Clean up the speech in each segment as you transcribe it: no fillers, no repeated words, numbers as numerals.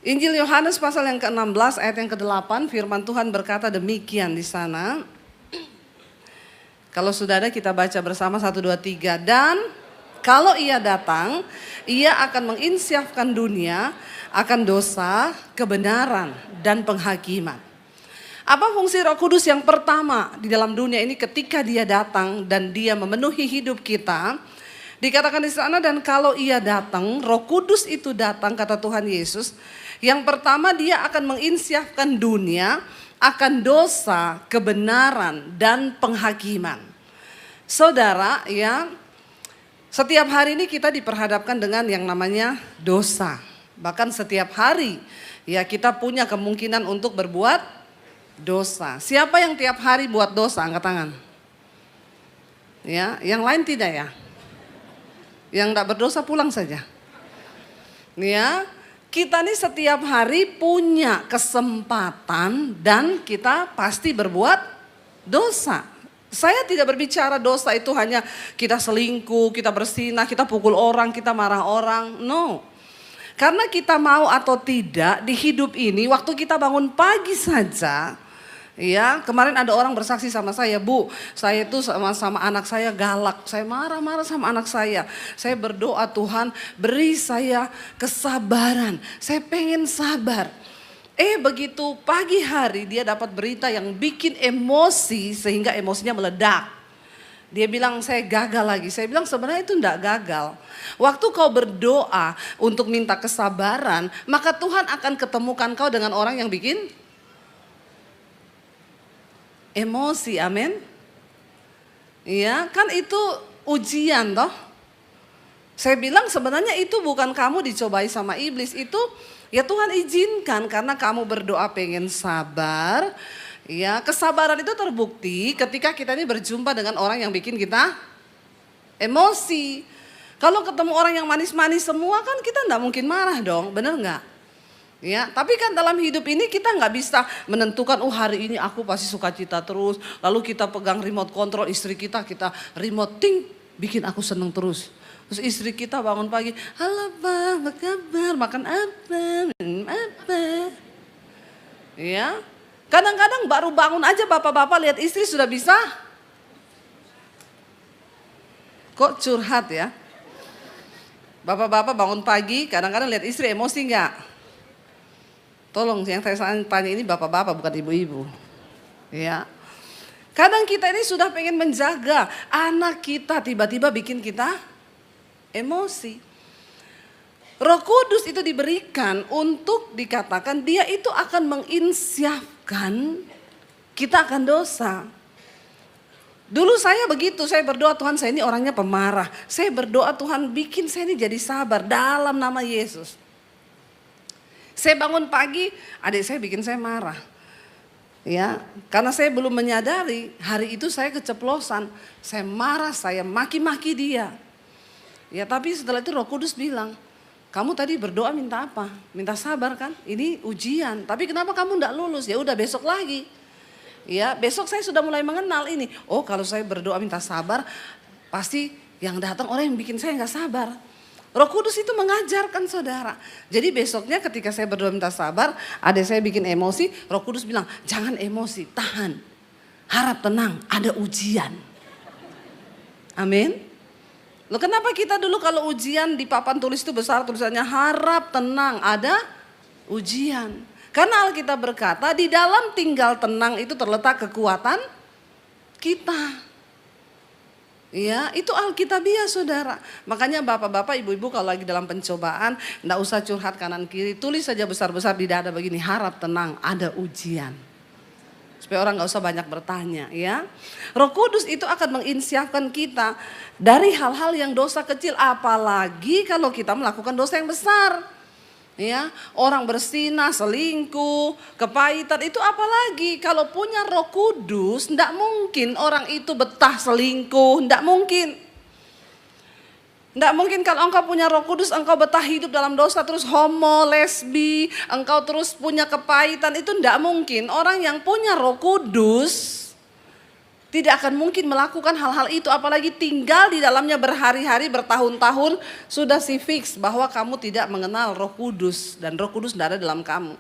Injil Yohanes pasal yang ke-16 ayat yang ke-8, firman Tuhan berkata demikian di sana. Kalau sudah ada kita baca bersama 1, 2, 3. Dan kalau ia datang, ia akan menginsyafkan dunia akan dosa, kebenaran, dan penghakiman. Apa fungsi Roh Kudus yang pertama di dalam dunia ini ketika dia datang dan dia memenuhi hidup kita? Dikatakan di sana, dan kalau ia datang, Roh Kudus itu datang, kata Tuhan Yesus. Yang pertama, dia akan menginsyafkan dunia akan dosa, kebenaran, dan penghakiman. Saudara, ya, setiap hari ini kita diperhadapkan dengan yang namanya dosa. Bahkan setiap hari, ya, kita punya kemungkinan untuk berbuat dosa. Siapa yang tiap hari buat dosa? Angkat tangan. Ya, yang lain tidak ya? Yang tidak berdosa pulang saja. Ya, kita nih setiap hari punya kesempatan dan kita pasti berbuat dosa. Saya tidak berbicara dosa itu hanya kita selingkuh, kita bersinah, kita pukul orang, kita marah orang. No. Karena kita mau atau tidak di hidup ini, waktu kita bangun pagi saja, ya, kemarin ada orang bersaksi sama saya, Bu, saya itu sama anak saya galak, saya marah-marah sama anak saya. Saya berdoa, Tuhan beri saya kesabaran, saya pengen sabar. Begitu pagi hari dia dapat berita yang bikin emosi sehingga emosinya meledak. Dia bilang saya gagal lagi. Saya bilang sebenarnya itu enggak gagal. Waktu kau berdoa untuk minta kesabaran, maka Tuhan akan ketemukan kau dengan orang yang bikin emosi, amin. Iya, kan itu ujian toh. Saya bilang sebenarnya itu bukan kamu dicobai sama iblis, itu ya Tuhan izinkan karena kamu berdoa pengen sabar. Ya, kesabaran itu terbukti ketika kita ini berjumpa dengan orang yang bikin kita emosi. Kalau ketemu orang yang manis-manis semua kan kita enggak mungkin marah dong, bener enggak? Ya, tapi kan dalam hidup ini kita nggak bisa menentukan, hari ini aku pasti sukacita terus. Lalu kita pegang remote control istri kita remote ting, bikin aku seneng terus. Terus istri kita bangun pagi, halo Pak, apa kabar, makan apa, minum apa. Ya, kadang-kadang baru bangun aja bapak-bapak lihat istri sudah bisa. Kok curhat ya? Bapak-bapak bangun pagi, kadang-kadang lihat istri emosi nggak? Tolong yang saya tanya ini bapak-bapak bukan ibu-ibu. Ya. Kadang kita ini sudah pengen menjaga anak kita tiba-tiba bikin kita emosi. Roh Kudus itu diberikan untuk dikatakan dia itu akan menginsyafkan kita akan dosa. Dulu saya begitu, saya berdoa Tuhan saya ini orangnya pemarah. Saya berdoa Tuhan bikin saya ini jadi sabar dalam nama Yesus. Saya bangun pagi, adik saya bikin saya marah. Ya, karena saya belum menyadari hari itu saya keceplosan. Saya marah, saya maki-maki dia. Ya, tapi setelah itu Roh Kudus bilang, kamu tadi berdoa minta apa? Minta sabar kan? Ini ujian. Tapi kenapa kamu enggak lulus? Ya udah besok lagi. Ya, besok saya sudah mulai mengenal ini. Oh, kalau saya berdoa minta sabar, pasti yang datang orang yang bikin saya enggak sabar. Roh Kudus itu mengajarkan saudara. Jadi besoknya ketika saya berdoa minta sabar, adik saya bikin emosi, Roh Kudus bilang, jangan emosi, tahan. Harap tenang, ada ujian. Amin. Loh, kenapa kita dulu kalau ujian di papan tulis itu besar tulisannya harap tenang, ada ujian. Karena Alkitab berkata di dalam tinggal tenang itu terletak kekuatan kita. Ya, itu Alkitabiah saudara. Makanya bapak-bapak, ibu-ibu kalau lagi dalam pencobaan, enggak usah curhat kanan kiri, tulis saja besar-besar di dada begini, harap tenang, ada ujian. Supaya orang enggak usah banyak bertanya, ya. Roh Kudus itu akan menginsyafkan kita dari hal-hal yang dosa kecil, apalagi kalau kita melakukan dosa yang besar. Ya, orang bersinah, selingkuh, kepahitan itu apalagi kalau punya Roh Kudus, enggak mungkin orang itu betah selingkuh, enggak mungkin. Enggak mungkin kalau engkau punya Roh Kudus, engkau betah hidup dalam dosa terus homo, lesbi, engkau terus punya kepahitan, itu enggak mungkin. Orang yang punya Roh Kudus Tidak akan mungkin melakukan hal-hal itu, apalagi tinggal di dalamnya berhari-hari, bertahun-tahun, sudah si fix bahwa kamu tidak mengenal Roh Kudus dan Roh Kudus tidak ada dalam kamu.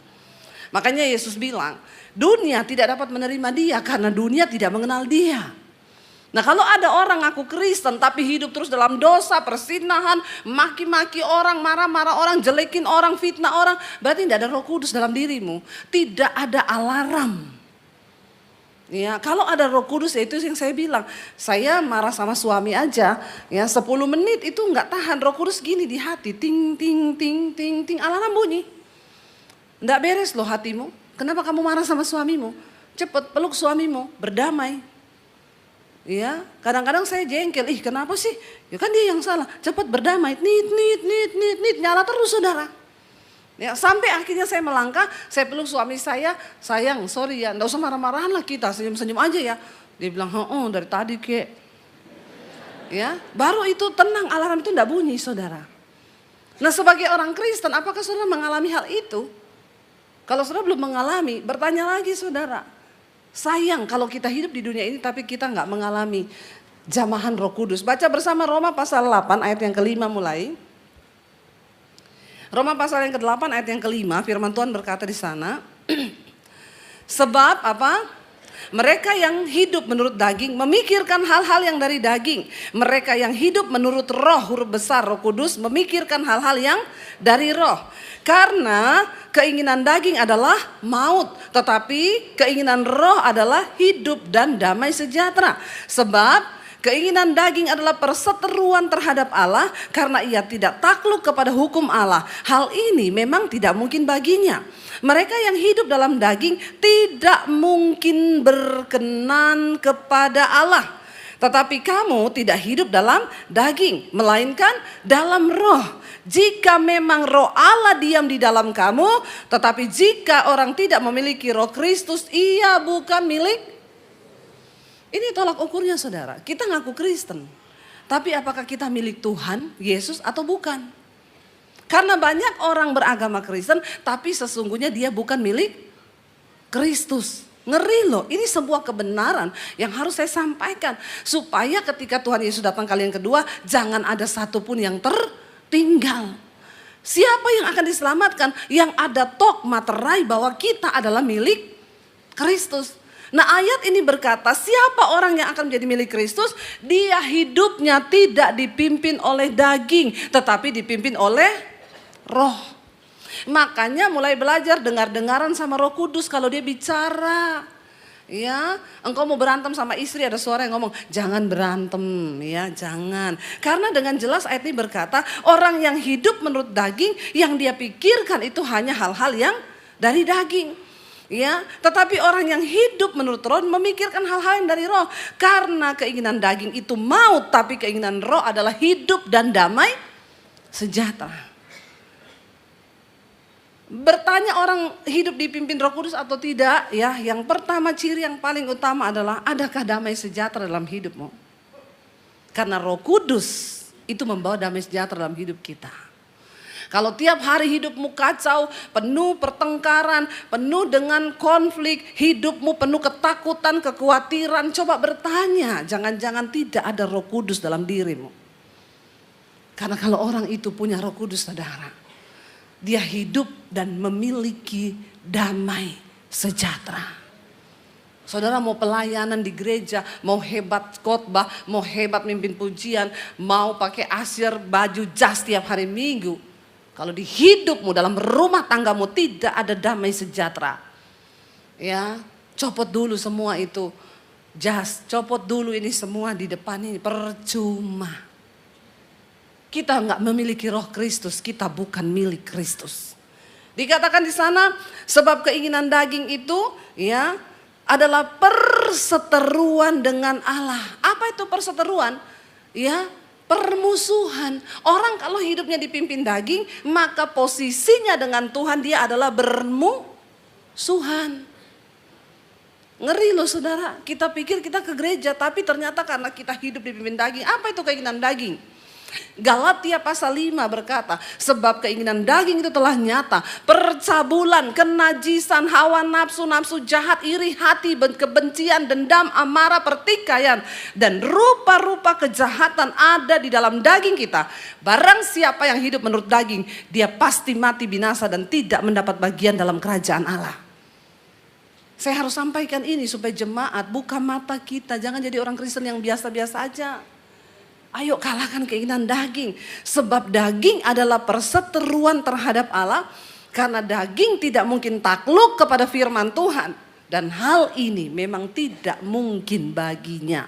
Makanya Yesus bilang, dunia tidak dapat menerima dia karena dunia tidak mengenal dia. Nah, kalau ada orang ngaku Kristen tapi hidup terus dalam dosa, persinahan, maki-maki orang, marah-marah orang, jelekin orang, fitnah orang, berarti tidak ada Roh Kudus dalam dirimu. Tidak ada alarm. Ya, kalau ada Roh Kudus, ya itu yang saya bilang. Saya marah sama suami aja, ya 10 menit itu nggak tahan. Roh Kudus gini di hati, ting ting ting ting ting, alarm bunyi. Nggak beres loh hatimu. Kenapa kamu marah sama suamimu? Cepet peluk suamimu, berdamai. Ya, kadang-kadang saya jengkel, kenapa sih? Ya kan dia yang salah. Cepet berdamai, nit, nyala terus saudara. Ya, sampai akhirnya saya melangkah, saya peluk suami saya, sayang, sorry ya, enggak usah marah-marahan lah kita, senyum-senyum aja ya. Dia bilang, dari tadi kek. Ya, baru itu tenang, alarm itu enggak bunyi saudara. Nah, sebagai orang Kristen, apakah saudara mengalami hal itu? Kalau saudara belum mengalami, bertanya lagi saudara. Sayang kalau kita hidup di dunia ini tapi kita enggak mengalami jamahan Roh Kudus. Baca bersama Roma pasal 8 ayat yang kelima mulai. Roma pasal yang ke-8 ayat yang kelima, firman Tuhan berkata di sana, sebab apa? Mereka yang hidup menurut daging memikirkan hal-hal yang dari daging. Mereka yang hidup menurut roh, huruf besar Roh Kudus, memikirkan hal-hal yang dari roh. Karena keinginan daging adalah maut, tetapi keinginan roh adalah hidup dan damai sejahtera. Sebab keinginan daging adalah perseteruan terhadap Allah karena ia tidak takluk kepada hukum Allah. Hal ini memang tidak mungkin baginya. Mereka yang hidup dalam daging tidak mungkin berkenan kepada Allah. Tetapi kamu tidak hidup dalam daging, melainkan dalam roh. Jika memang roh Allah diam di dalam kamu, tetapi jika orang tidak memiliki roh Kristus, ia bukan milik. Ini tolak ukurnya saudara, kita ngaku Kristen. Tapi apakah kita milik Tuhan, Yesus atau bukan? Karena banyak orang beragama Kristen tapi sesungguhnya dia bukan milik Kristus. Ngeri loh, ini sebuah kebenaran yang harus saya sampaikan. Supaya ketika Tuhan Yesus datang kali yang kedua, jangan ada satupun yang tertinggal. Siapa yang akan diselamatkan? Yang ada tok materai bahwa kita adalah milik Kristus. Nah, ayat ini berkata, siapa orang yang akan menjadi milik Kristus? Dia hidupnya tidak dipimpin oleh daging, tetapi dipimpin oleh roh. Makanya mulai belajar dengar-dengaran sama Roh Kudus kalau dia bicara. Ya, engkau mau berantem sama istri, ada suara yang ngomong, jangan berantem, ya jangan. Karena dengan jelas ayat ini berkata, orang yang hidup menurut daging, yang dia pikirkan itu hanya hal-hal yang dari daging. Ya, tetapi orang yang hidup menurut roh memikirkan hal-hal yang dari roh. Karena keinginan daging itu maut, tapi keinginan roh adalah hidup dan damai sejahtera. Bertanya orang hidup dipimpin Roh Kudus atau tidak, ya, yang pertama ciri yang paling utama adalah adakah damai sejahtera dalam hidupmu? Karena Roh Kudus itu membawa damai sejahtera dalam hidup kita. Kalau tiap hari hidupmu kacau, penuh pertengkaran, penuh dengan konflik, hidupmu penuh ketakutan, kekhawatiran, coba bertanya, jangan-jangan tidak ada Roh Kudus dalam dirimu. Karena kalau orang itu punya Roh Kudus, saudara, dia hidup dan memiliki damai sejahtera. Saudara mau pelayanan di gereja, mau hebat khotbah, mau hebat mimpin pujian, mau pakai asyir baju jas tiap hari Minggu. Kalau di hidupmu dalam rumah tanggamu tidak ada damai sejahtera. Ya, copot dulu semua itu. Jas, copot dulu ini semua di depan ini, percuma. Kita nggak memiliki roh Kristus, kita bukan milik Kristus. Dikatakan di sana, sebab keinginan daging itu ya adalah perseteruan dengan Allah. Apa itu perseteruan? Ya, permusuhan. Orang kalau hidupnya dipimpin daging, maka posisinya dengan Tuhan dia adalah bermusuhan. Ngeri loh saudara, kita pikir kita ke gereja, tapi ternyata karena kita hidup dipimpin daging. Apa itu keinginan daging? Galatia pasal 5 berkata, sebab keinginan daging itu telah nyata, percabulan, kenajisan, hawa nafsu, nafsu jahat, iri hati, kebencian, dendam, amarah, pertikaian, dan rupa-rupa kejahatan ada di dalam daging kita. Barang siapa yang hidup menurut daging, dia pasti mati binasa dan tidak mendapat bagian dalam kerajaan Allah. Saya harus sampaikan ini supaya jemaat buka mata kita, jangan jadi orang Kristen yang biasa-biasa aja. Ayo kalahkan keinginan daging. Sebab daging adalah perseteruan terhadap Allah. Karena daging tidak mungkin takluk kepada firman Tuhan. Dan hal ini memang tidak mungkin baginya.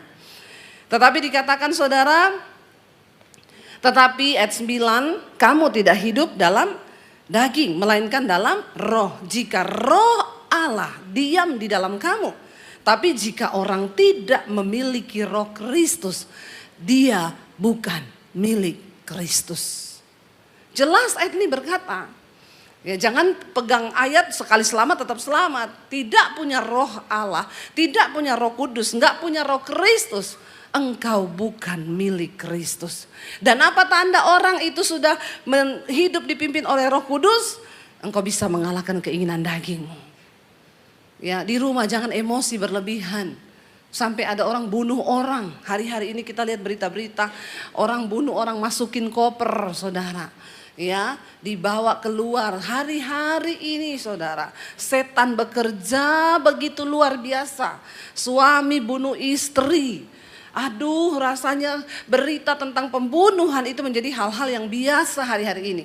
Tetapi dikatakan saudara, tetapi ayat 9, kamu tidak hidup dalam daging, melainkan dalam roh. Jika roh Allah diam di dalam kamu. Tapi jika orang tidak memiliki roh Kristus, dia bukan milik Kristus. Jelas ayat ini berkata, ya jangan pegang ayat sekali selamat tetap selamat. Tidak punya roh Allah, tidak punya roh kudus, enggak punya roh Kristus, engkau bukan milik Kristus. Dan apa tanda orang itu sudah hidup dipimpin oleh roh kudus? Engkau bisa mengalahkan keinginan dagingmu. Ya, di rumah jangan emosi berlebihan. Sampai ada orang bunuh orang. Hari-hari ini kita lihat berita-berita orang bunuh orang, masukin koper, saudara. Ya, dibawa keluar. Hari-hari ini saudara, setan bekerja begitu luar biasa. Suami bunuh istri. Aduh, rasanya berita tentang pembunuhan itu menjadi hal-hal yang biasa hari-hari ini.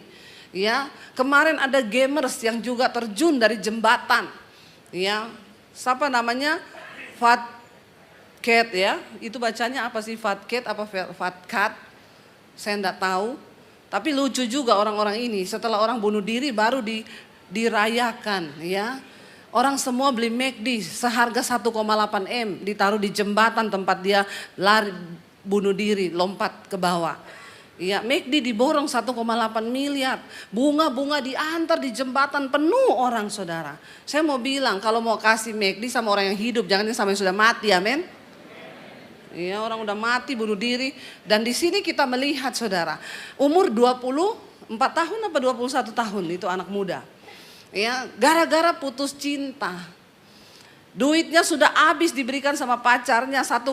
Ya, kemarin ada gamers yang juga terjun dari jembatan. Ya, siapa namanya? Fatcat ya, itu bacanya apa sih, Fatcat apa Fatcat? Saya enggak tahu. Tapi lucu juga orang-orang ini, setelah orang bunuh diri baru dirayakan ya. Orang semua beli McD seharga 1,8 M, ditaruh di jembatan tempat dia lari bunuh diri, lompat ke bawah. Ya, McD diborong 1,8 miliar. Bunga-bunga diantar di jembatan, penuh orang saudara. Saya mau bilang kalau mau kasih McD sama orang yang hidup, jangan sama yang sudah mati, amin. Ya, orang udah mati bunuh diri. Dan di sini kita melihat saudara, umur 24 tahun apa 21 tahun itu anak muda. Ya, gara-gara putus cinta. Duitnya sudah habis diberikan sama pacarnya 1,1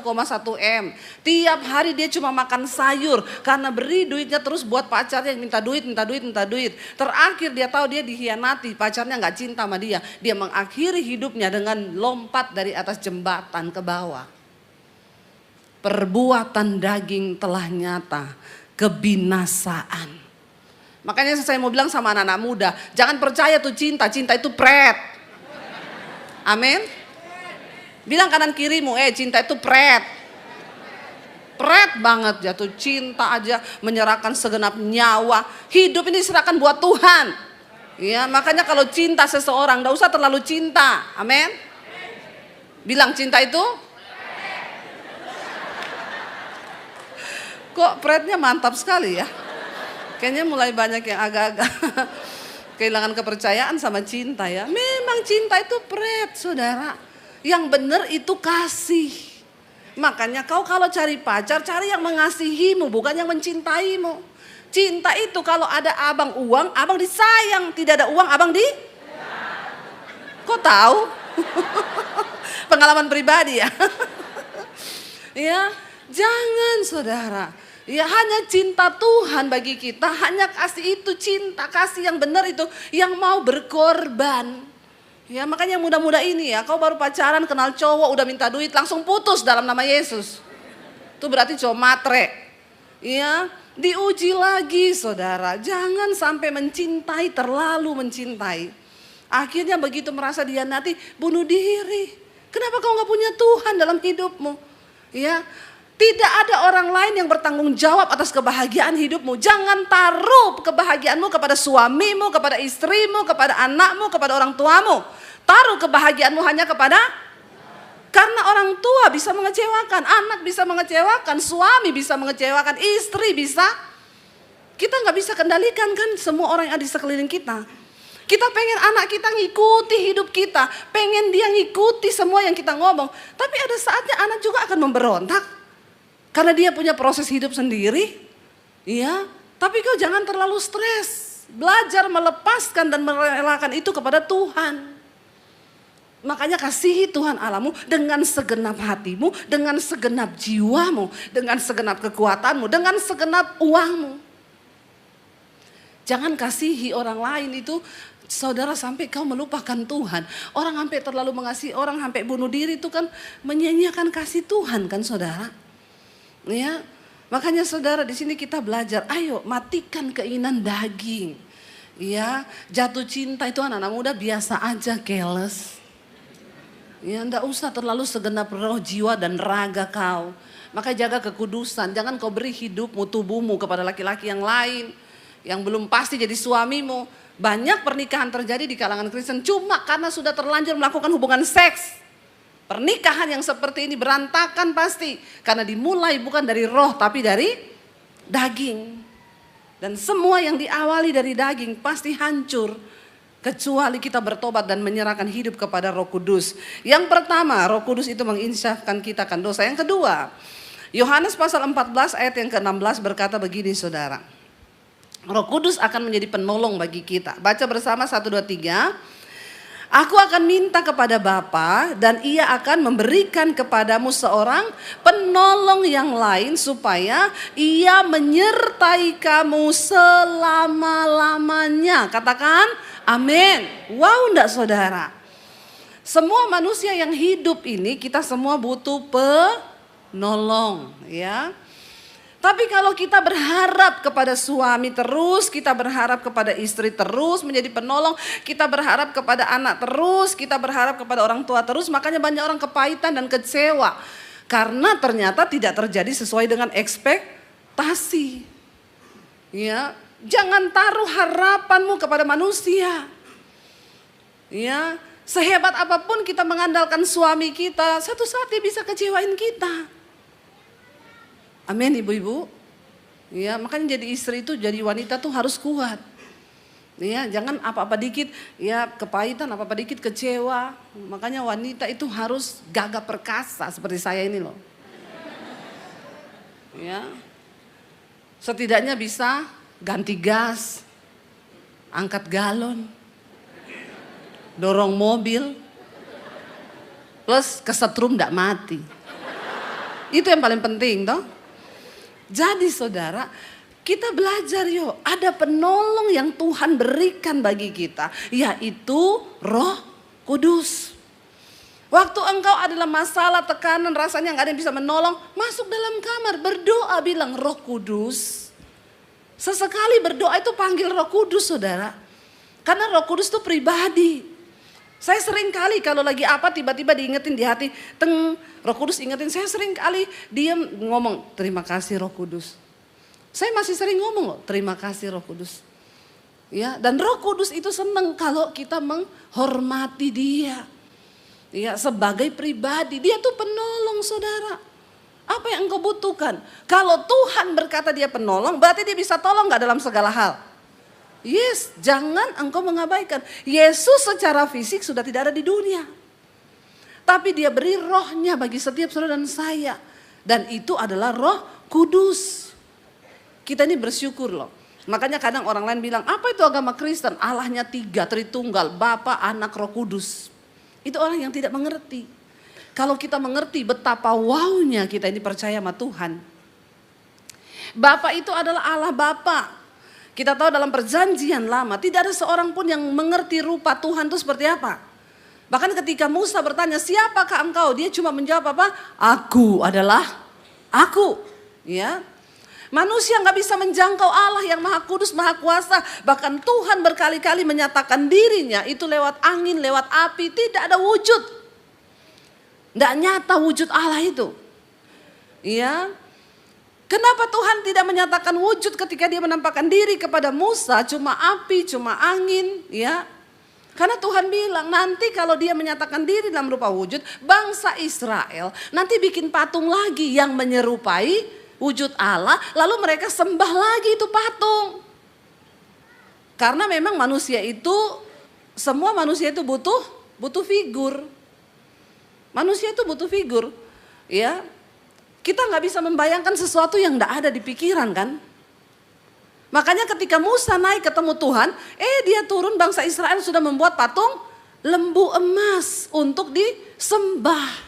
M. Tiap hari dia cuma makan sayur karena beri duitnya terus buat pacarnya yang minta duit, minta duit, minta duit. Terakhir dia tahu dia dikhianati, pacarnya nggak cinta sama dia. Dia mengakhiri hidupnya dengan lompat dari atas jembatan ke bawah. Perbuatan daging telah nyata, kebinasaan. Makanya saya mau bilang sama anak-anak muda, jangan percaya tuh cinta, cinta itu pret. Amin. Bilang kanan kirimu, cinta itu pret. Pret banget jatuh cinta aja, menyerahkan segenap nyawa. Hidup ini diserahkan buat Tuhan. Ya, makanya kalau cinta seseorang, enggak usah terlalu cinta. Amin. Bilang cinta itu kok pretnya mantap sekali ya. Kayaknya mulai banyak yang agak-agak kehilangan kepercayaan sama cinta ya. Memang cinta itu pret, saudara. Yang benar itu kasih. Makanya kau kalau cari pacar, cari yang mengasihimu, bukan yang mencintaimu. Cinta itu kalau ada abang uang, abang disayang. Tidak ada uang, abang di? Kok tahu? Pengalaman pribadi ya. Ya, jangan saudara. Ya, hanya cinta Tuhan bagi kita, hanya kasih itu cinta, kasih yang benar itu, yang mau berkorban. Ya, makanya yang muda-muda ini ya, kau baru pacaran kenal cowok udah minta duit langsung putus dalam nama Yesus. Itu berarti cowok matre. Ya, diuji lagi saudara, jangan sampai mencintai, terlalu mencintai. Akhirnya begitu merasa dihianati, bunuh diri. Kenapa kau gak punya Tuhan dalam hidupmu? Ya, tidak ada orang lain yang bertanggung jawab atas kebahagiaan hidupmu. Jangan taruh kebahagiaanmu kepada suamimu, kepada istrimu, kepada anakmu, kepada orang tuamu. Taruh kebahagiaanmu hanya kepada, karena orang tua bisa mengecewakan, anak bisa mengecewakan, suami bisa mengecewakan, istri bisa. Kita gak bisa kendalikan kan semua orang yang ada di sekeliling kita. Kita pengen anak kita ngikuti hidup kita, pengen dia ngikuti semua yang kita ngomong. Tapi ada saatnya anak juga akan memberontak. Karena dia punya proses hidup sendiri. Iya, tapi kau jangan terlalu stres. Belajar melepaskan dan merelakan itu kepada Tuhan. Makanya kasihi Tuhan Allahmu dengan segenap hatimu, dengan segenap jiwamu, dengan segenap kekuatanmu, dengan segenap uangmu. Jangan kasihi orang lain itu, saudara, sampai kau melupakan Tuhan. Orang sampai terlalu mengasihi orang, sampai bunuh diri itu kan menyia-nyiakan kasih Tuhan kan saudara. Ya, makanya saudara di sini kita belajar, ayo matikan keinginan daging. Ya, jatuh cinta itu anak-anak muda biasa aja, careless. Ya, enggak usah terlalu segenap roh, jiwa dan raga kau. Maka jaga kekudusan, jangan kau beri hidupmu, tubuhmu kepada laki-laki yang lain yang belum pasti jadi suamimu. Banyak pernikahan terjadi di kalangan Kristen cuma karena sudah terlanjur melakukan hubungan seks. Pernikahan yang seperti ini berantakan pasti karena dimulai bukan dari roh tapi dari daging. Dan semua yang diawali dari daging pasti hancur kecuali kita bertobat dan menyerahkan hidup kepada Roh Kudus. Yang pertama, Roh Kudus itu menginsafkan kita akan dosa. Yang kedua, Yohanes pasal 14 ayat yang ke-16 berkata begini saudara. Roh Kudus akan menjadi penolong bagi kita. Baca bersama 1, 2, 3. Aku akan minta kepada Bapa dan ia akan memberikan kepadamu seorang penolong yang lain supaya ia menyertai kamu selama-lamanya. Katakan amin. Wow, enggak saudara? Semua manusia yang hidup ini kita semua butuh penolong, ya. Tapi kalau kita berharap kepada suami terus, kita berharap kepada istri terus menjadi penolong, kita berharap kepada anak terus, kita berharap kepada orang tua terus, makanya banyak orang kepahitan dan kecewa. Karena ternyata tidak terjadi sesuai dengan ekspektasi. Ya, jangan taruh harapanmu kepada manusia. Ya, sehebat apapun kita mengandalkan suami kita, satu saat dia bisa kecewain kita. Amin ibu-ibu. Ya, makanya jadi istri itu, jadi wanita tuh harus kuat. Ya, jangan apa-apa dikit ya kepahitan, apa-apa dikit kecewa. Makanya wanita itu harus gagah perkasa seperti saya ini loh. Ya. Setidaknya bisa ganti gas, angkat galon, dorong mobil, plus kesetrum enggak mati. Itu yang paling penting toh. Jadi saudara, kita belajar yuk, ada penolong yang Tuhan berikan bagi kita, yaitu Roh Kudus. Waktu engkau adalah masalah, tekanan, rasanya nggak ada yang bisa menolong, masuk dalam kamar, berdoa, bilang Roh Kudus. Sesekali berdoa itu panggil Roh Kudus saudara. Karena Roh Kudus itu pribadi. Saya sering kali kalau lagi apa tiba-tiba diingetin di hati, Roh Kudus ingetin, saya sering kali diam ngomong, terima kasih Roh Kudus. Saya masih sering ngomong loh, terima kasih Roh Kudus. Ya, dan Roh Kudus itu senang kalau kita menghormati dia. Ya, sebagai pribadi, dia tuh penolong saudara. Apa yang engkau butuhkan? Kalau Tuhan berkata dia penolong, berarti dia bisa tolong gak dalam segala hal? Yes, jangan engkau mengabaikan. Yesus secara fisik sudah tidak ada di dunia. Tapi dia beri rohnya bagi setiap saudara dan saya. Dan itu adalah Roh Kudus. Kita ini bersyukur loh. Makanya kadang orang lain bilang, apa itu agama Kristen? Allahnya 3, Tritunggal, Bapa, Anak, Roh Kudus. Itu orang yang tidak mengerti. Kalau kita mengerti betapa wownya kita ini percaya sama Tuhan. Bapa itu adalah Allah Bapa. Kita tahu dalam perjanjian lama tidak ada seorang pun yang mengerti rupa Tuhan itu seperti apa. Bahkan ketika Musa bertanya, siapakah engkau? Dia cuma menjawab apa? Aku adalah aku. Ya, manusia nggak bisa menjangkau Allah yang Maha Kudus, Maha Kuasa. Bahkan Tuhan berkali-kali menyatakan dirinya itu lewat angin, lewat api, tidak ada wujud. Nggak nyata wujud Allah itu. Ya. Kenapa Tuhan tidak menyatakan wujud ketika dia menampakkan diri kepada Musa? Cuma api, cuma angin, ya. Karena Tuhan bilang nanti kalau dia menyatakan diri dalam rupa wujud, bangsa Israel nanti bikin patung lagi yang menyerupai wujud Allah. Lalu mereka sembah lagi itu patung. Karena memang manusia itu, semua manusia itu butuh figur. Manusia itu butuh figur, ya. Kita nggak bisa membayangkan sesuatu yang nggak ada di pikiran kan? Makanya ketika Musa naik ketemu Tuhan, dia turun, bangsa Israel sudah membuat patung lembu emas untuk disembah.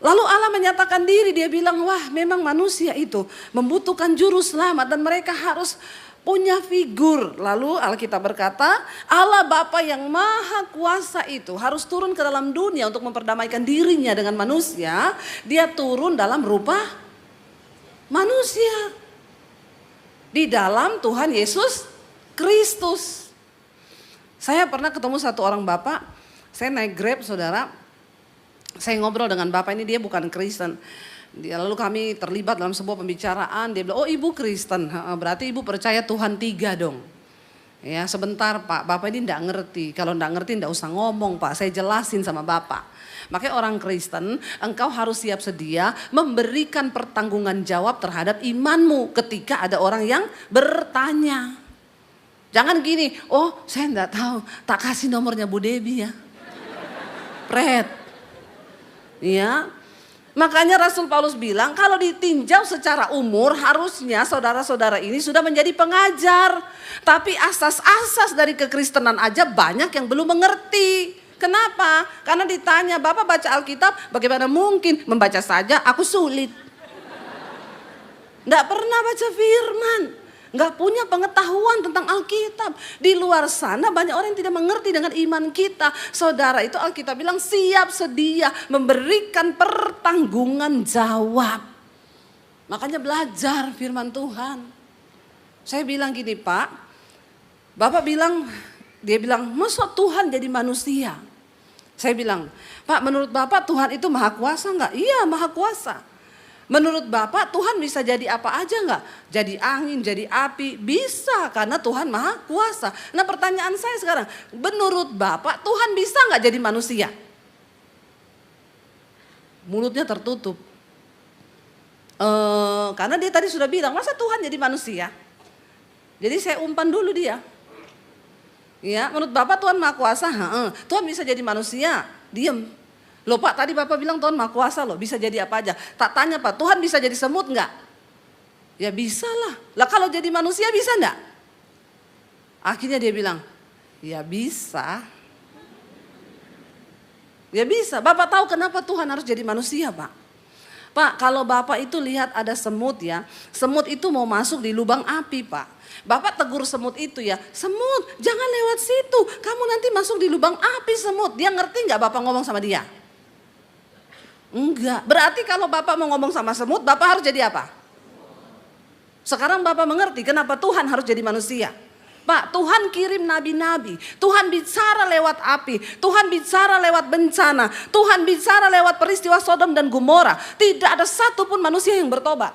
Lalu Allah menyatakan diri, dia bilang, wah memang manusia itu membutuhkan juru selamat dan mereka harus punya figur. Lalu Alkitab berkata, Allah Bapa yang Maha Kuasa itu harus turun ke dalam dunia untuk memperdamaikan dirinya dengan manusia. Dia turun dalam rupa manusia. Di dalam Tuhan Yesus Kristus. Saya pernah ketemu satu orang bapak, saya naik Grab saudara, saya ngobrol dengan bapak ini, dia bukan Kristen. Lalu kami terlibat dalam sebuah pembicaraan, dia bilang, oh ibu Kristen, berarti ibu percaya Tuhan 3 dong. Ya sebentar pak, bapak ini enggak ngerti, kalau enggak ngerti enggak usah ngomong pak, saya jelasin sama bapak. Makanya orang Kristen, engkau harus siap sedia memberikan pertanggungan jawab terhadap imanmu ketika ada orang yang bertanya. Jangan gini, oh saya enggak tahu, tak kasih nomornya Bu Debbie ya. Pret. Ya. Makanya Rasul Paulus bilang kalau ditinjau secara umur harusnya saudara-saudara ini sudah menjadi pengajar. Tapi asas-asas dari kekristenan aja banyak yang belum mengerti. Kenapa? Karena ditanya, Bapak baca Alkitab, bagaimana mungkin? Membaca saja aku sulit. Nggak pernah baca firman. Nggak punya pengetahuan tentang Alkitab. Di luar sana banyak orang yang tidak mengerti dengan iman kita. Saudara, itu Alkitab bilang siap sedia memberikan pertanggungan jawab. Makanya belajar firman Tuhan. Saya bilang gini Pak, Bapak bilang, dia bilang, masa Tuhan jadi manusia? Saya bilang, Pak menurut Bapak Tuhan itu maha kuasa enggak? Iya maha kuasa. Menurut Bapak Tuhan bisa jadi apa aja enggak? Jadi angin, jadi api, bisa karena Tuhan maha kuasa. Nah pertanyaan saya sekarang, menurut Bapak Tuhan bisa enggak jadi manusia? Mulutnya tertutup. Karena dia tadi sudah bilang, masa Tuhan jadi manusia? Jadi saya umpan dulu dia. Ya, menurut Bapak Tuhan Maha Kuasa, Tuhan bisa jadi manusia, diem. Loh Pak, tadi Bapak bilang Tuhan Maha Kuasa loh, bisa jadi apa aja. Tak tanya Pak, Tuhan bisa jadi semut enggak? Ya bisa lah. Lah kalau jadi manusia bisa enggak? Akhirnya dia bilang, ya bisa. Ya bisa. Bapak tahu kenapa Tuhan harus jadi manusia Pak? Pak, kalau Bapak itu lihat ada semut ya, semut itu mau masuk di lubang api Pak. Bapak tegur semut itu ya, semut jangan lewat situ, kamu nanti masuk di lubang api semut. Dia ngerti nggak Bapak ngomong sama dia? Enggak, berarti kalau Bapak mau ngomong sama semut, Bapak harus jadi apa? Sekarang Bapak mengerti kenapa Tuhan harus jadi manusia. Pak, Tuhan kirim nabi-nabi, Tuhan bicara lewat api, Tuhan bicara lewat bencana, Tuhan bicara lewat peristiwa Sodom dan Gomora. Tidak ada satupun manusia yang bertobat.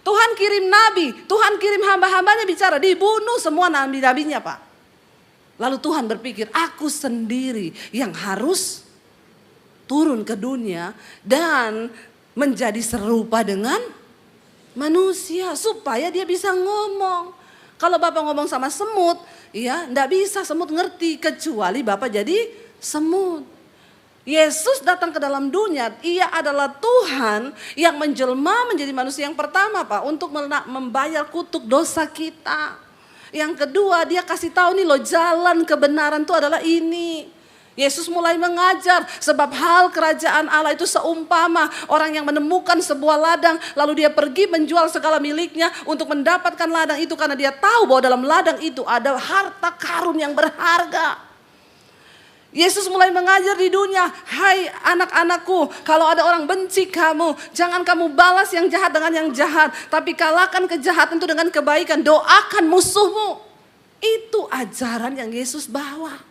Tuhan kirim nabi, Tuhan kirim hamba-hambanya bicara, dibunuh semua nabi-nabinya Pak. Lalu Tuhan berpikir, aku sendiri yang harus turun ke dunia dan menjadi serupa dengan manusia supaya dia bisa ngomong. Kalau Bapak ngomong sama semut, ya enggak bisa semut ngerti kecuali Bapak jadi semut. Yesus datang ke dalam dunia, ia adalah Tuhan yang menjelma menjadi manusia yang pertama Pak untuk membayar kutuk dosa kita. Yang kedua dia kasih tahu nih loh jalan kebenaran itu adalah ini. Yesus mulai mengajar sebab hal kerajaan Allah itu seumpama orang yang menemukan sebuah ladang lalu dia pergi menjual segala miliknya untuk mendapatkan ladang itu karena dia tahu bahwa dalam ladang itu ada harta karun yang berharga. Yesus mulai mengajar di dunia, hai anak-anakku, kalau ada orang benci kamu, jangan kamu balas yang jahat dengan yang jahat, tapi kalahkan kejahatan itu dengan kebaikan, doakan musuhmu. Itu ajaran yang Yesus bawa.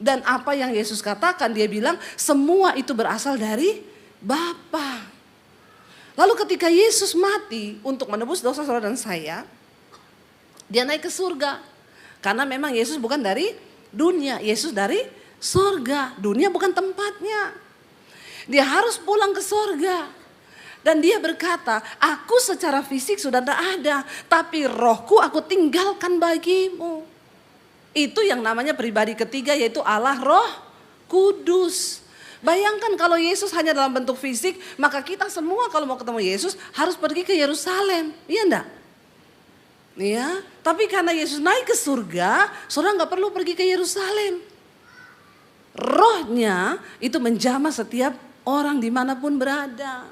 Dan apa yang Yesus katakan, dia bilang semua itu berasal dari Bapa. Lalu ketika Yesus mati untuk menebus dosa saudara dan saya, dia naik ke surga. Karena memang Yesus bukan dari dunia, Yesus dari sorga. Dunia bukan tempatnya. Dia harus pulang ke sorga. Dan dia berkata, aku secara fisik sudah tidak ada, tapi rohku aku tinggalkan bagimu. Itu yang namanya pribadi ketiga, yaitu Allah Roh Kudus. Bayangkan kalau Yesus hanya dalam bentuk fisik, maka kita semua kalau mau ketemu Yesus harus pergi ke Yerusalem. Iya enggak? Ya, tapi karena Yesus naik ke surga, saudara nggak perlu pergi ke Yerusalem. Rohnya itu menjamah setiap orang dimanapun berada.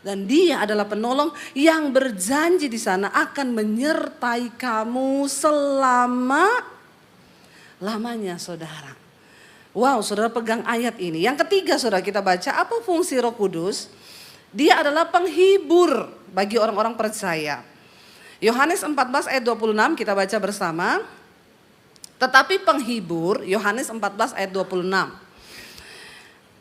Dan dia adalah penolong yang berjanji di sana akan menyertai kamu selama-lamanya, saudara. Wow, saudara pegang ayat ini. Yang ketiga, saudara, kita baca apa fungsi Roh Kudus? Dia adalah penghibur bagi orang-orang percaya. Yohanes 14 ayat 26 kita baca bersama. Tetapi penghibur, Yohanes 14 ayat 26.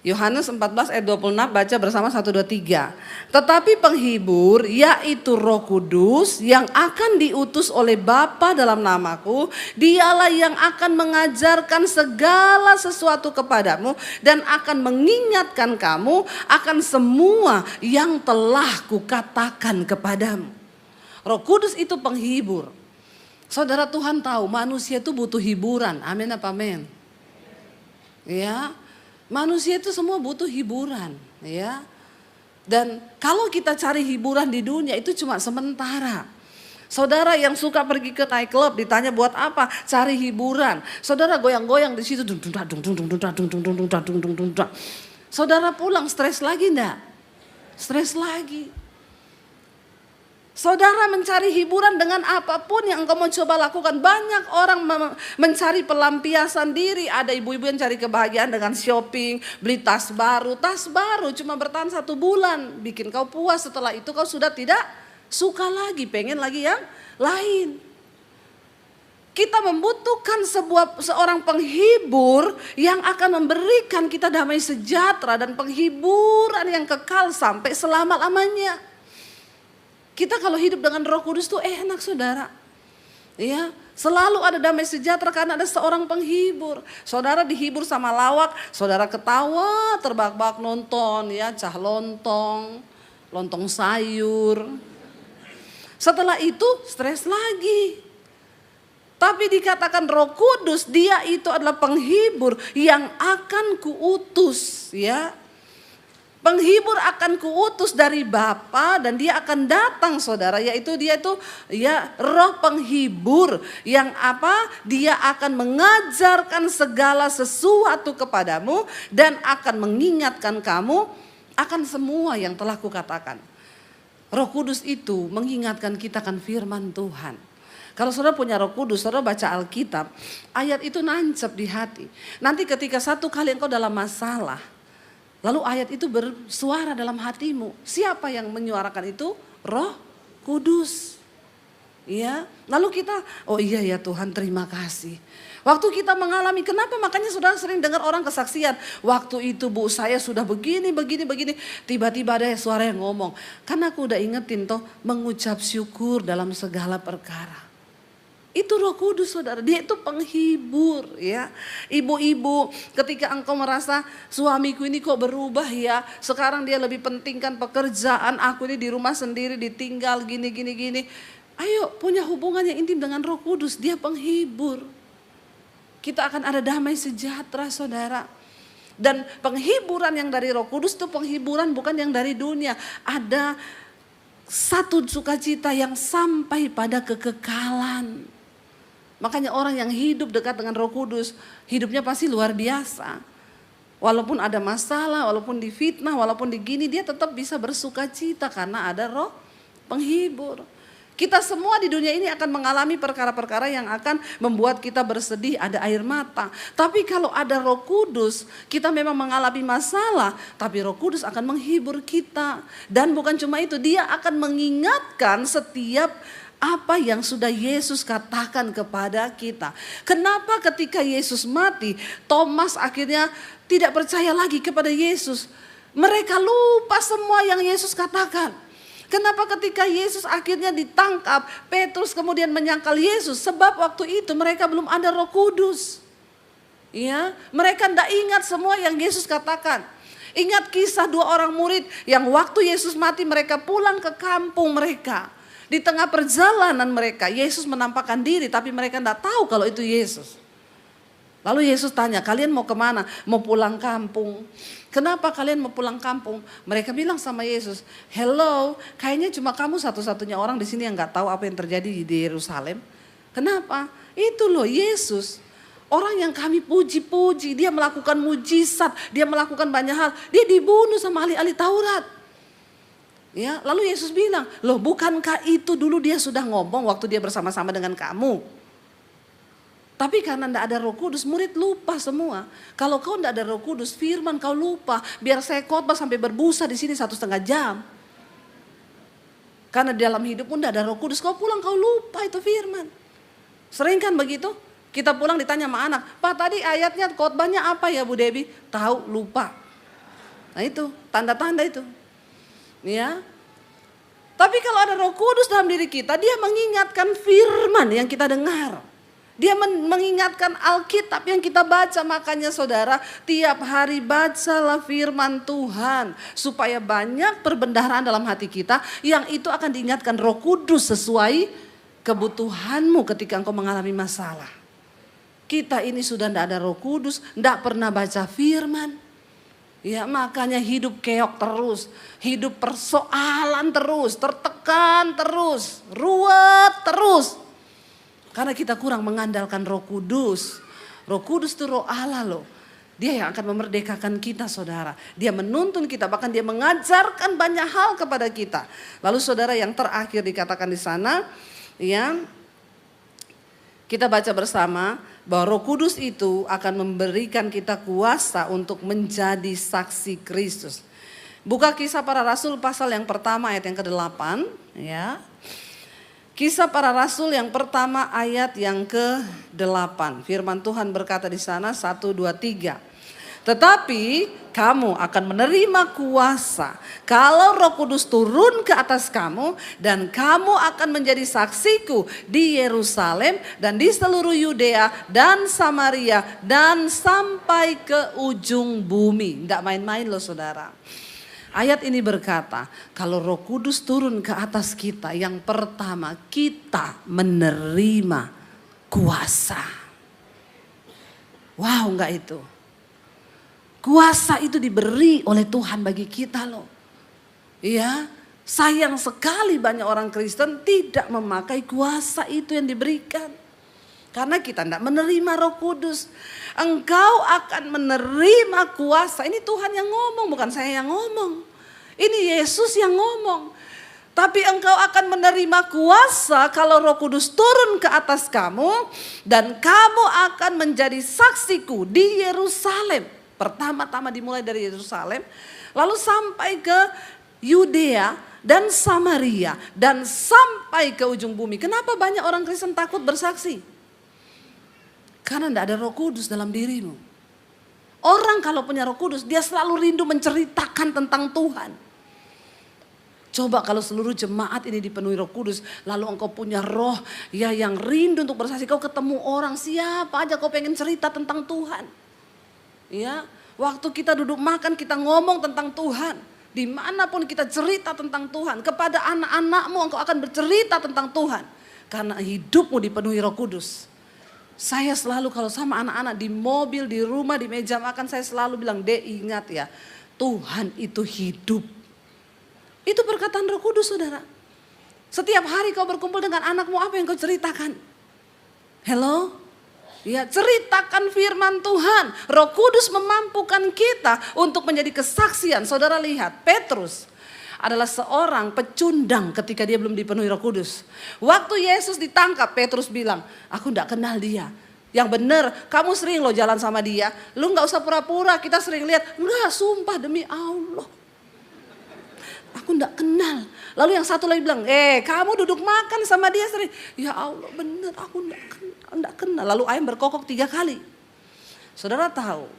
Yohanes 14 ayat 26 baca bersama 1, 2, 3. Tetapi penghibur yaitu Roh Kudus yang akan diutus oleh Bapa dalam namaku. Dialah yang akan mengajarkan segala sesuatu kepadamu dan akan mengingatkan kamu akan semua yang telah kukatakan kepadamu. Roh Kudus itu penghibur. Saudara, Tuhan tahu manusia itu butuh hiburan. Amin apa amin? Ya, manusia itu semua butuh hiburan. Ya, dan kalau kita cari hiburan di dunia itu cuma sementara. Saudara yang suka pergi ke night club ditanya buat apa? Cari hiburan. Saudara goyang-goyang di situ. Saudara pulang stres lagi enggak? Stres lagi. Saudara mencari hiburan dengan apapun yang engkau mau coba lakukan. Banyak orang mencari pelampiasan diri. Ada ibu-ibu yang cari kebahagiaan dengan shopping, beli tas baru. Tas baru cuma bertahan 1 bulan. Bikin kau puas, setelah itu kau sudah tidak suka lagi. Pengen lagi yang lain. Kita membutuhkan seorang penghibur yang akan memberikan kita damai sejahtera dan penghiburan yang kekal sampai selama-lamanya. Kita kalau hidup dengan Roh Kudus tuh enak, saudara. Ya, selalu ada damai sejahtera karena ada seorang penghibur. Saudara dihibur sama lawak, saudara ketawa terbahak-bahak nonton ya, cah lontong, lontong sayur. Setelah itu stres lagi. Tapi dikatakan Roh Kudus, dia itu adalah penghibur yang akan kuutus, ya. Penghibur akan kuutus dari Bapa dan dia akan datang, saudara, yaitu dia itu ya Roh penghibur yang apa? Dia akan mengajarkan segala sesuatu kepadamu dan akan mengingatkan kamu akan semua yang telah kukatakan. Roh Kudus itu mengingatkan kita akan firman Tuhan. Kalau saudara punya Roh Kudus, saudara baca Alkitab, ayat itu nancep di hati. Nanti ketika satu kali engkau dalam masalah, lalu ayat itu bersuara dalam hatimu. Siapa yang menyuarakan itu? Roh Kudus. Ya, lalu kita, oh iya ya Tuhan, terima kasih. Waktu kita mengalami, kenapa makanya saudara sering dengar orang kesaksian. Waktu itu bu saya sudah begini. Tiba-tiba ada suara yang ngomong. Kan aku udah ingetin toh mengucap syukur dalam segala perkara. Itu Roh Kudus, saudara. Dia itu penghibur, ya. Ibu-ibu, ketika engkau merasa suamiku ini kok berubah ya. Sekarang dia lebih pentingkan pekerjaan, aku ini di rumah sendiri ditinggal gini. Ayo punya hubungan yang intim dengan Roh Kudus. Dia penghibur. Kita akan ada damai sejahtera, saudara. Dan penghiburan yang dari Roh Kudus itu penghiburan bukan yang dari dunia. Ada satu sukacita yang sampai pada kekekalan. Makanya orang yang hidup dekat dengan Roh Kudus, hidupnya pasti luar biasa. Walaupun ada masalah, walaupun difitnah, walaupun digini, dia tetap bisa bersukacita karena ada Roh penghibur. Kita semua di dunia ini akan mengalami perkara-perkara yang akan membuat kita bersedih, ada air mata. Tapi kalau ada Roh Kudus, kita memang mengalami masalah, tapi Roh Kudus akan menghibur kita. Dan bukan cuma itu, dia akan mengingatkan setiap apa yang sudah Yesus katakan kepada kita. Kenapa ketika Yesus mati, Thomas akhirnya tidak percaya lagi kepada Yesus. Mereka lupa semua yang Yesus katakan. Kenapa ketika Yesus akhirnya ditangkap, Petrus kemudian menyangkal Yesus? Sebab waktu itu mereka belum ada Roh Kudus. Ya, mereka tidak ingat semua yang Yesus katakan. Ingat kisah 2 orang murid yang waktu Yesus mati mereka pulang ke kampung mereka. Di tengah perjalanan mereka, Yesus menampakkan diri tapi mereka tidak tahu kalau itu Yesus. Lalu Yesus tanya, kalian mau kemana? Mau pulang kampung. Kenapa kalian mau pulang kampung? Mereka bilang sama Yesus, hello, kayaknya cuma kamu satu-satunya orang di sini yang gak tahu apa yang terjadi di Yerusalem. Kenapa? Itu loh Yesus. Orang yang kami puji-puji, dia melakukan mujizat, dia melakukan banyak hal. Dia dibunuh sama ahli-ahli Taurat. Ya, lalu Yesus bilang, loh bukankah itu dulu dia sudah ngomong waktu dia bersama-sama dengan kamu? Tapi karena tidak ada Roh Kudus, murid lupa semua. Kalau kau tidak ada Roh Kudus, firman kau lupa. Biar saya khotbah sampai berbusa di sini 1,5 jam. Karena dalam hidup pun tidak ada Roh Kudus, kau pulang kau lupa itu firman. Sering kan begitu? Kita pulang ditanya sama anak, Pak tadi ayatnya khotbahnya apa ya Bu Debi? Tahu, lupa. Nah itu, tanda-tanda itu. Ya. Tapi kalau ada Roh Kudus dalam diri kita, dia mengingatkan firman yang kita dengar. Dia mengingatkan Alkitab yang kita baca. Makanya saudara, tiap hari bacalah firman Tuhan. Supaya banyak perbendaharaan dalam hati kita. Yang itu akan diingatkan Roh Kudus sesuai kebutuhanmu ketika engkau mengalami masalah. Kita ini sudah tidak ada Roh Kudus, tidak pernah baca firman. Ya makanya hidup keok terus. Hidup persoalan terus, tertekan terus, ruwet terus. Karena kita kurang mengandalkan Roh Kudus. Roh Kudus itu Roh Allah loh. Dia yang akan memerdekakan kita saudara. Dia menuntun kita, bahkan dia mengajarkan banyak hal kepada kita. Lalu saudara yang terakhir dikatakan di sana, ya, kita baca bersama bahwa Roh Kudus itu akan memberikan kita kuasa untuk menjadi saksi Kristus. Buka Kisah Para Rasul pasal yang pertama ayat yang ke-8, ya. Kisah Para Rasul yang pertama ayat yang ke-8. Firman Tuhan berkata di sana 1, 2, 3. Tetapi kamu akan menerima kuasa kalau Roh Kudus turun ke atas kamu. Dan kamu akan menjadi saksiku di Yerusalem dan di seluruh Yudea dan Samaria dan sampai ke ujung bumi. Tidak main-main loh saudara. Ayat ini berkata, kalau Roh Kudus turun ke atas kita, yang pertama kita menerima kuasa. Wow, enggak itu? Kuasa itu diberi oleh Tuhan bagi kita loh. Iya, sayang sekali banyak orang Kristen tidak memakai kuasa itu yang diberikan. Karena kita tidak menerima Roh Kudus. Engkau akan menerima kuasa. Ini Tuhan yang ngomong, bukan saya yang ngomong. Ini Yesus yang ngomong. Tapi engkau akan menerima kuasa kalau Roh Kudus turun ke atas kamu. Dan kamu akan menjadi saksiku di Yerusalem. Pertama-tama dimulai dari Yerusalem. Lalu sampai ke Yudea dan Samaria. Dan sampai ke ujung bumi. Kenapa banyak orang Kristen takut bersaksi? Karena tidak ada Roh Kudus dalam dirimu. Orang kalau punya Roh Kudus, dia selalu rindu menceritakan tentang Tuhan. Coba kalau seluruh jemaat ini dipenuhi Roh Kudus, lalu engkau punya roh ya yang rindu untuk bersaksi. Kau ketemu orang siapa aja kau pengen cerita tentang Tuhan. Ya, waktu kita duduk makan kita ngomong tentang Tuhan. Dimanapun kita cerita tentang Tuhan. Kepada anak-anakmu engkau akan bercerita tentang Tuhan. Karena hidupmu dipenuhi Roh Kudus. Saya selalu kalau sama anak-anak di mobil, di rumah, di meja makan, saya selalu bilang, Dek ingat ya, Tuhan itu hidup. Itu perkataan Roh Kudus saudara. Setiap hari kau berkumpul dengan anakmu, apa yang kau ceritakan? Hello? Ya, ceritakan firman Tuhan. Roh Kudus memampukan kita untuk menjadi kesaksian. Saudara lihat, Petrus adalah seorang pecundang ketika dia belum dipenuhi Roh Kudus. Waktu Yesus ditangkap, Petrus bilang, aku tidak kenal dia. Yang benar, kamu sering loh jalan sama dia. Lu gak usah pura-pura, kita sering lihat. Enggak, sumpah demi Allah. Aku tidak kenal. Lalu yang satu lagi bilang, kamu duduk makan sama dia sering. Ya Allah benar, aku tidak kenal. Lalu ayam berkokok 3 kali. Saudara tahu,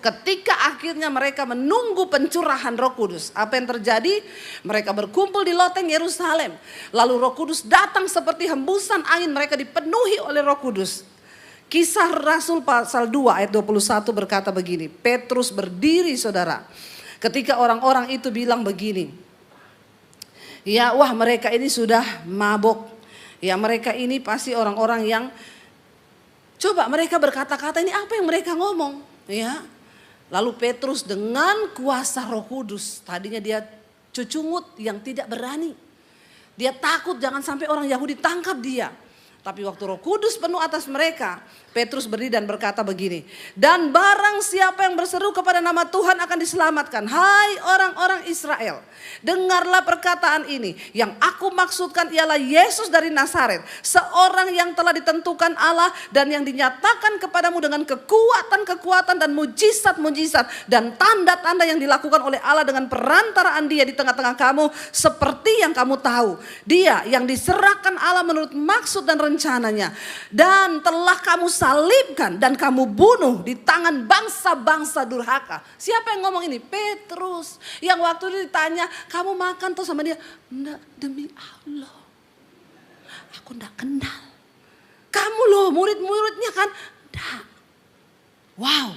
ketika akhirnya mereka menunggu pencurahan Roh Kudus. Apa yang terjadi? Mereka berkumpul di loteng Yerusalem. Lalu Roh Kudus datang seperti hembusan angin. Mereka dipenuhi oleh Roh Kudus. Kisah Rasul pasal 2 ayat 21 berkata begini. Petrus berdiri saudara. Ketika orang-orang itu bilang begini. Ya wah mereka ini sudah mabok. Ya mereka ini pasti orang-orang yang Coba mereka berkata-kata, ini apa yang mereka ngomong? Ya. Lalu Petrus dengan kuasa Roh Kudus, tadinya dia cucungut yang tidak berani. Dia takut jangan sampai orang Yahudi tangkap dia. Tapi waktu Roh Kudus penuh atas mereka, Petrus berdiri dan berkata begini, dan barang siapa yang berseru kepada nama Tuhan akan diselamatkan. Hai orang-orang Israel, dengarlah perkataan ini. Yang aku maksudkan ialah Yesus dari Nazaret, seorang yang telah ditentukan Allah dan yang dinyatakan kepadamu dengan kekuatan-kekuatan dan mujizat-mujizat dan tanda-tanda yang dilakukan oleh Allah dengan perantaraan dia di tengah-tengah kamu, seperti yang kamu tahu. Dia yang diserahkan Allah menurut maksud dan rencananya, dan telah kamu salibkan dan kamu bunuh di tangan bangsa-bangsa durhaka. Siapa yang ngomong ini? Petrus. Yang waktu itu ditanya, kamu makan tuh sama dia? Enggak, demi Allah, aku enggak kenal. Kamu loh murid-muridnya kan? Enggak. Wow,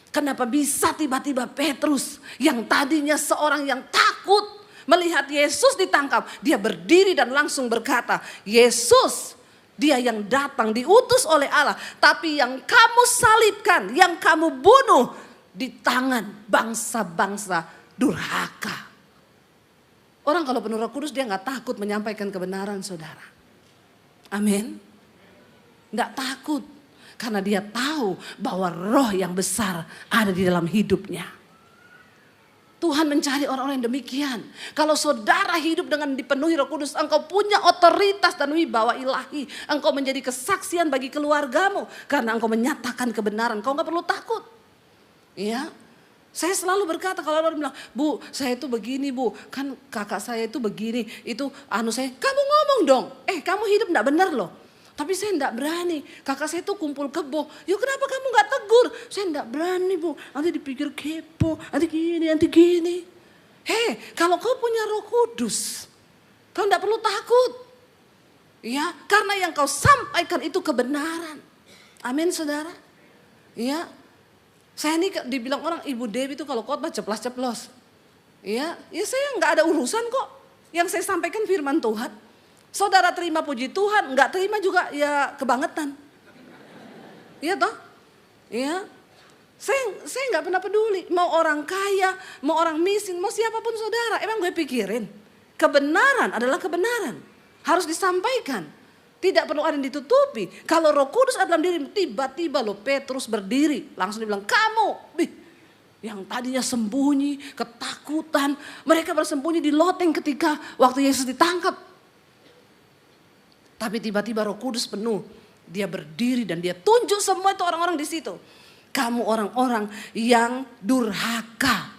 kenapa bisa tiba-tiba Petrus yang tadinya seorang yang takut melihat Yesus ditangkap, dia berdiri dan langsung berkata, Yesus, dia yang datang diutus oleh Allah, tapi yang kamu salibkan, yang kamu bunuh di tangan bangsa-bangsa durhaka. Orang kalau penuh Roh Kudus dia nggak takut menyampaikan kebenaran, saudara. Amin. Nggak takut karena dia tahu bahwa roh yang besar ada di dalam hidupnya. Tuhan mencari orang-orang yang demikian. Kalau saudara hidup dengan dipenuhi Roh Kudus, engkau punya otoritas dan wibawa ilahi. Engkau menjadi kesaksian bagi keluargamu karena engkau menyatakan kebenaran. Engkau nggak perlu takut. Ya, saya selalu berkata kalau orang bilang, Bu, saya itu begini, Bu, kan kakak saya itu begini, itu saya, kamu ngomong dong. Kamu hidup nggak benar loh. Tapi saya enggak berani. Kakak saya tuh kumpul kebo. Yuk kenapa kamu enggak tegur? Saya enggak berani, Bu. Nanti dipikir kepo. Nanti gini. Kalau kau punya Roh Kudus, kau enggak perlu takut. Ya, karena yang kau sampaikan itu kebenaran. Amin, saudara. Ya. Saya ini dibilang orang Ibu Dewi itu kalau khotbah ceplas-ceplos. Ya saya enggak ada urusan kok. Yang saya sampaikan firman Tuhan. Saudara terima puji Tuhan, enggak terima juga ya kebangetan. Iya toh? Iya. Saya enggak pernah peduli. Mau orang kaya, mau orang miskin, mau siapapun saudara. Emang gue pikirin. Kebenaran adalah kebenaran. Harus disampaikan. Tidak perlu ada yang ditutupi. Kalau Roh Kudus ada dalam diri, tiba-tiba loh Petrus berdiri. Langsung dibilang, kamu. Yang tadinya sembunyi, ketakutan. Mereka bersembunyi di loteng ketika waktu Yesus ditangkap. Tapi tiba-tiba Roh Kudus penuh. Dia berdiri dan dia tunjuk semua itu orang-orang di situ. Kamu orang-orang yang durhaka.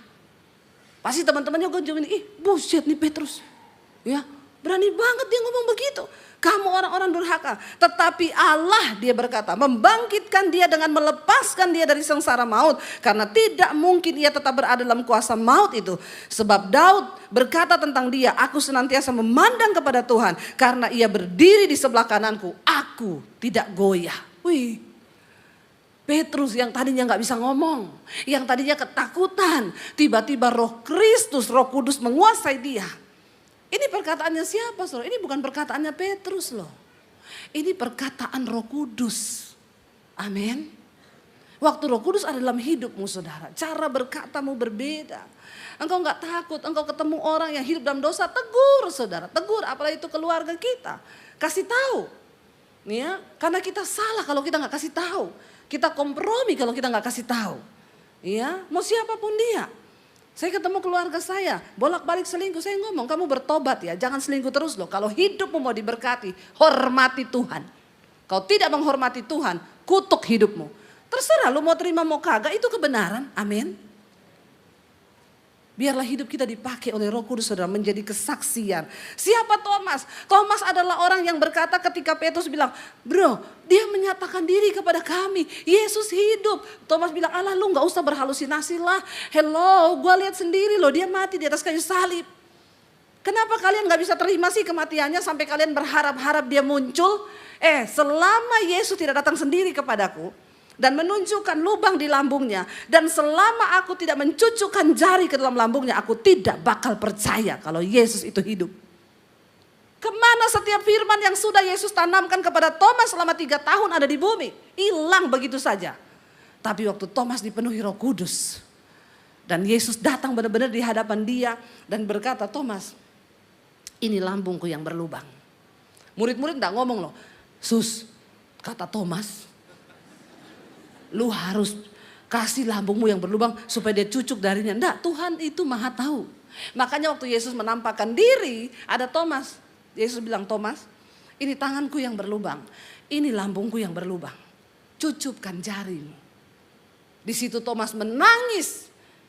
Pasti teman-temannya gue jawabin, buset nih Petrus. Ya, berani banget dia ngomong begitu. Kamu orang-orang durhaka. Tetapi Allah, dia berkata, membangkitkan dia dengan melepaskan dia dari sengsara maut. Karena tidak mungkin ia tetap berada dalam kuasa maut itu. Sebab Daud berkata tentang dia, aku senantiasa memandang kepada Tuhan. Karena ia berdiri di sebelah kananku, aku tidak goyah. Wih, Petrus yang tadinya gak bisa ngomong. Yang tadinya ketakutan. Tiba-tiba Roh Kristus, Roh Kudus menguasai dia. Ini perkataannya siapa, saudara? Ini bukan perkataannya Petrus loh. Ini perkataan Roh Kudus. Amin. Waktu Roh Kudus ada dalam hidupmu, saudara, cara berkatamu berbeda. Engkau nggak takut, engkau ketemu orang yang hidup dalam dosa, tegur, saudara, tegur. Apalagi itu keluarga kita, kasih tahu. Ya, karena kita salah kalau kita nggak kasih tahu. Kita kompromi kalau kita nggak kasih tahu. Ya, mau siapapun dia. Saya ketemu keluarga saya, bolak-balik selingkuh. Saya ngomong, kamu bertobat ya, jangan selingkuh terus loh. Kalau hidupmu mau diberkati, hormati Tuhan. Kalau tidak menghormati Tuhan, kutuk hidupmu. Terserah lu mau terima mau kagak, itu kebenaran. Amin. Biarlah hidup kita dipakai oleh Roh Kudus, saudara, menjadi kesaksian. Siapa Thomas? Thomas adalah orang yang berkata ketika Petrus bilang, bro, dia menyatakan diri kepada kami. Yesus hidup. Thomas bilang, Allah lu gak usah berhalusinasi lah. Hello, gue lihat sendiri loh, dia mati di atas kayu salib. Kenapa kalian gak bisa terima sih kematiannya sampai kalian berharap-harap dia muncul? Selama Yesus tidak datang sendiri kepadaku dan menunjukkan lubang di lambungnya, dan selama aku tidak mencucukkan jari ke dalam lambungnya, aku tidak bakal percaya kalau Yesus itu hidup. Kemana setiap firman yang sudah Yesus tanamkan kepada Thomas selama 3 tahun ada di bumi? Hilang begitu saja. Tapi waktu Thomas dipenuhi Roh Kudus. Dan Yesus datang benar-benar di hadapan dia dan berkata, Thomas, ini lambungku yang berlubang. Murid-murid enggak ngomong loh. Sus, kata Thomas, lu harus kasih lambungmu yang berlubang supaya dia cucuk darinya. Enggak, Tuhan itu maha tahu. Makanya waktu Yesus menampakkan diri, ada Thomas. Yesus bilang, Thomas, ini tanganku yang berlubang. Ini lambungku yang berlubang. Cucupkan jarimu. Di situ Thomas menangis.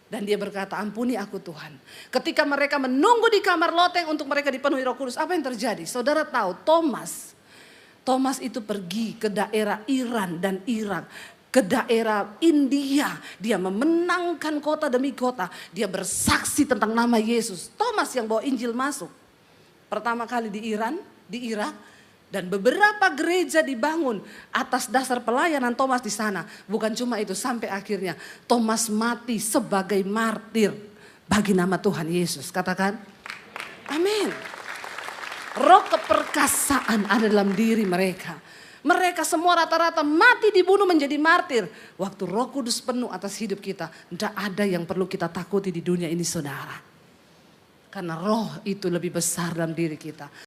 Dan dia berkata, ampuni aku Tuhan. Ketika mereka menunggu di kamar loteng untuk mereka dipenuhi Roh Kudus, apa yang terjadi? Saudara tahu, Thomas itu pergi ke daerah Iran dan Irak. Ke daerah India. Dia memenangkan kota demi kota. Dia bersaksi tentang nama Yesus. Thomas yang bawa Injil masuk. Pertama kali di Iran, di Irak, dan beberapa gereja dibangun atas dasar pelayanan Thomas di sana. Bukan cuma itu, sampai akhirnya Thomas mati sebagai martir bagi nama Tuhan Yesus. Katakan, amin. Roh keperkasaan ada dalam diri mereka. Mereka semua rata-rata mati dibunuh menjadi martir. Waktu Roh Kudus penuh atas hidup kita, tidak ada yang perlu kita takuti di dunia ini, saudara. Karena roh itu lebih besar dalam diri kita.